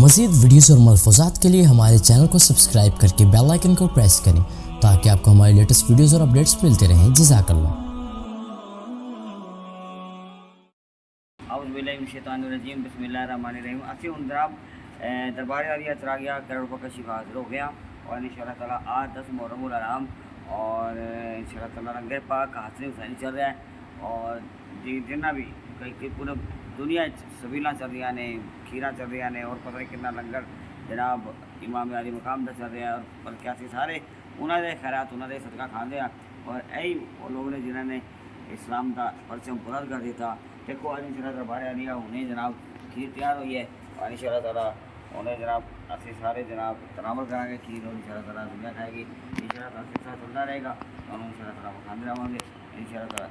مزید ویڈیوز اور ملفوظات کے لیے ہمارے چینل کو سبسکرائب کر کے بیل آئیکن کو پریس کریں تاکہ آپ کو ہماری لیٹسٹ ویڈیوز اور اپڈیٹس ملتے رہیں۔ جزاک اللہ۔ اعوذ باللہ من الشیطان الرجیم، بسم اللہ الرحمن الرحیم۔ اسی جناب دربار عالیہ چراغیہ کروڑ کا شفا حاضر ہو گیا اور انشاءاللہ تعالیٰ آج 10 محرم الحرام اور انشاءاللہ تعالیٰ لنگر پاک حاصل حسینی چل رہا ہے اور جتنا بھی کئی پورے دنیا سبیلاں چل رہی ہیں، کھیراں چل رہی ہیں اور پتہ نہیں کتنا لنگر جناب امام علی مقام دا چل رہا ہے اور بلکہ اسی سارے انہوں نے خیرات انہوں نے صدقہ کھاندے ہیں اور یہی وہ لوگ نے جنہوں نے اسلام دا پرچم بلند کر دیتا۔ دیکھو آج انشاءاللہ دربار عالیہ انہیں جناب کھیر تیار ہوئی ہے اور انشاءاللہ تعالیٰ انہیں جناب اسی سارے جناب تناول کریں گے کھیر اور انشاءاللہ تعالیٰ دنیا کھائے گی، انشاءاللہ تعالیٰ سلسلہ چلتا رہے گا اور انشاءاللہ تعالیٰ کھاندے رہیں گے انشاءاللہ تعالیٰ۔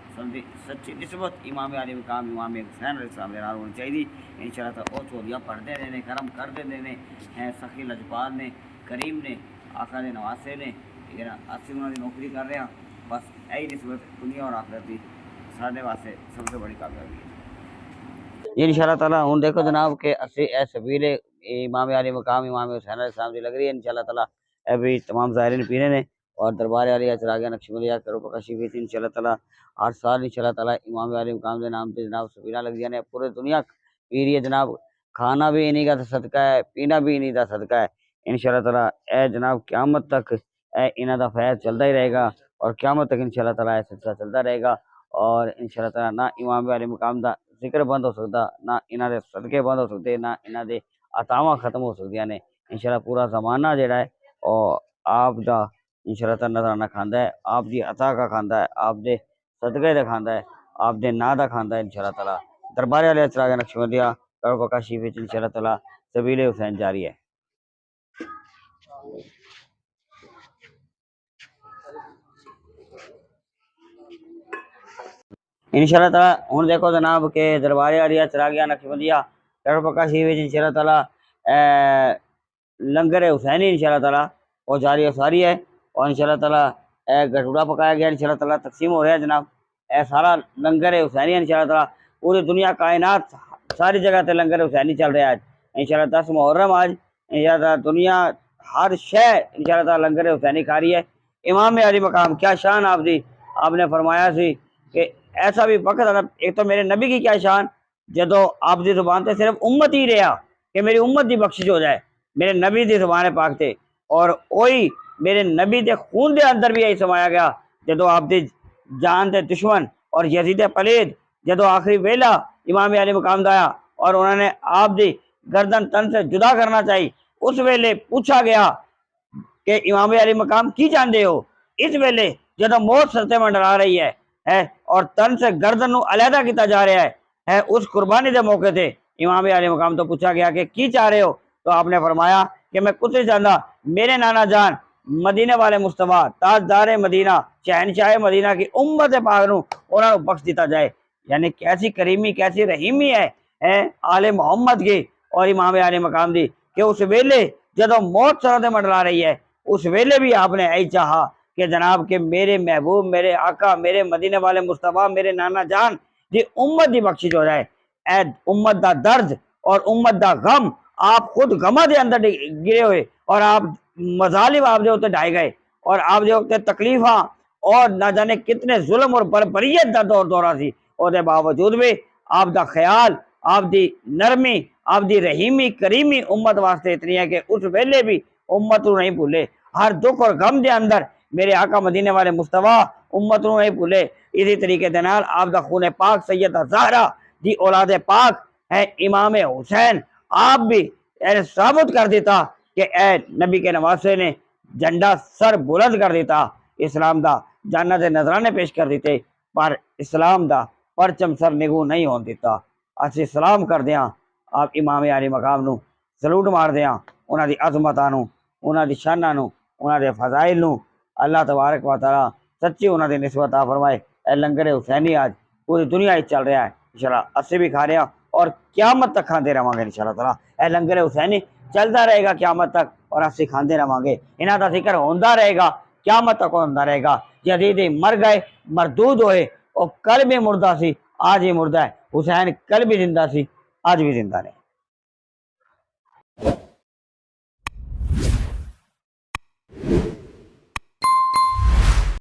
سچی نسبت امام علی مقام امام حسین علیہ السلام نال ہونی چاہیے انشاءاللہ تعالیٰ۔ وہ چولیاں پڑھتے رہنے، کرم کرتے رہنے ہیں، سخی لجپال نے، کریم نے، آقا دے نواسے نے، اسی انہوں نے نوکری کر رہے ہیں۔ بس یہی نسبت دنیا اور آخرت کی سارے واسطے سب سے بڑی کامیابی ہے جی انشاءاللہ تعالیٰ۔ ہوں دیکھو جناب کہ اسی اے سبیل امام علی مقام امام حسین علیہ السلام دی لگ رہی ہے انشاءاللہ تعالیٰ۔ اے بھی تمام ظاہرین پینے نے اور دربار عالیہ چراغیہ نقشبندیہ کرو پکشی بھی انشاءاللہ تعالیٰ ہر سال انشاءاللہ تعالیٰ امام علی مقام دے نام تے جناب سبیلاں لگ دیاں نے، پورے دنیا پی رہی ہے جناب۔ کھانا بھی انہی کا صدقہ ہے، پینا بھی انہی کا صدقہ ہے انشاءاللہ تعالیٰ۔ اے جناب قیامت تک اے انہاں دا فیض چلتا ہی رہے گا اور قیامت تک انشاءاللہ تعالیٰ اے سلسلہ چلتا رہے گا اور انشاءاللہ تعالیٰ نہ امام علی مقام دا ذکر بند ہو سکتا، نہ انہاں دے صدقے بند ہو سکتے، نہ انہاں دے عطاواں ختم ہو سکدیاں نے انشاءاللہ۔ پورا زمانہ جڑا ہے اور آپ دا انشاءاللہ تعالیٰ نظرانہ کھاندا ہے، آپ دی عطا کا کھاندا ہے، آپ دے صدقے دا کھاندا ہے، آپ دے نا دا کھاندا ہے انشاءاللہ تعالیٰ۔ دربار عالیہ چراغیہ نقشبندیہ کرو پکشی وچ انشاءاللہ تعالیٰ سبیل حسین جاری ہے۔ انشاءاللہ تعالیٰ ہن دیکھو جناب کہ دربار عالیہ چراغیہ نقشبندیہ کرو پکشی وچ انشاءاللہ تعالیٰ لنگر حسینی انشاءاللہ تعالیٰ وہ جاری و ساری ہے اور انشاءاللہ تعالیٰ گٹوڑا پکایا گیا انشاءاللہ تعالیٰ تقسیم ہو رہا ہے جناب۔ اے سارا لنگر حسینی انشاءاللہ تعالیٰ، پوری دنیا کائنات ساری جگہ تے لنگر حسینی چل رہا ہے انشاءاللہ۔ 10 محرم آج انشاءاللہ تعالیٰ دنیا ہر شے انشاءاللہ تعالیٰ لنگر حسینی کھا رہی ہے۔ امام علی مقام کیا شان آپ دی، آپ نے فرمایا سی کہ ایسا بھی وقت آنا، ایک تو میرے نبی کی کیا شان جدو آپ دی زبان تے صرف امت ہی رہا کہ میری امت دی بخشش ہو جائے، میرے نبی دی زبان پاک تے اور وہی میرے نبی دے خون دے اندر بھی یہی سمایا گیا جدو آپ دی جان دے دشمن اور یزید پلید جدو آخری ویلا امام علی مقام دا آیا اور انہوں نے آپ دی گردن تن سے جدا کرنا چاہیے، اس ویلے پوچھا گیا کہ امام علی مقام کی جاندے ہو؟ اس ویلے جدو موت سرتے منڈرا رہی ہے اور تن سے گردن نو علیحدہ کیتا جا رہا ہے اس قربانی دے موقع تے امام علی مقام تو پوچھا گیا کہ کی چاہ رہے ہو؟ تو آپ نے فرمایا کہ میں کچھ نہیں چاہتا، میرے نانا جان مدینے والے مصطفیٰ تاجدار مدینہ شہنشاہ مدینہ کی امت پاک نو انہاں نو بخش دیتا جائے۔ یعنی کیسی کریمی کیسی رحیمی ہے آل محمد کی اور امام علی مقام دی کہ اس ویلے جدو موت سرحد منڈلا رہی ہے اس ویلے بھی آپ نے یہی چاہا کہ جناب کہ میرے محبوب میرے آقا میرے مدینے والے مصطفیٰ میرے نانا جان دی امت دی بخشش ہو جائے۔ اے امت دا درد اور امت دا غم، آپ خود غمہ دے اندر گرے ہوئے اور آپ مظالم آپ دے ہوتے ڈھائے گئے اور آپ دے ہوتے تکلیفاں اور نہ جانے کتنے ظلم اور بربریت دا دورہ سی، اور دے باوجود بھی آپ دا خیال آپ دی نرمی آپ دی رحیمی کریمی امت واسطے اتنی ہے کہ اس ویلے بھی امت نو نہیں بھولے، ہر دکھ اور غم دے اندر میرے آقا مدینے والے مصطفیٰ امت نو نہیں بھولے۔ اسی طریقے دے نال آپ دا خون پاک سیدہ زہرا دی اولاد پاک ہے امام حسین آپ بھی ثابت کر دیتا کہ اے نبی کے نواسے نے جھنڈا سر بلند کر دیتا، اسلام دا جاننا دے نظرانے پیش کر دیتے، پر اسلام دا پرچم سر نگو نہیں ہون دیتا۔ اسی سلام کر دیاں آپ امام علی مقام نو، سلوٹ مار دیاں انہاں دی عظمتاں نو، انہاں دی شاناں نو، انہاں دے فضائل نو۔ اللہ تبارک و تعالیٰ سچی انہاں دی نسبت عطا فرمائے۔ اے لنگر حسینی آج پوری دنیا چل رہا ہے انشاءاللہ، اسی بھی کھا رہے ہیں اور قیامت تک کھاندے رہواں گے انشاءاللہ تعالیٰ۔ اے لنگر حسینی چلتا رہے گا قیامت تک اور اسی کھاندے رہواں گے، انہاں دا ذکر ہوندا رہے گا قیامت تک ہوندا رہے گا۔ یزید مر گئے مردود ہوئے، اور کل بھی مردہ سی آج ہی مردہ ہے، حسین کل بھی زندہ سی آج بھی زندہ رہے۔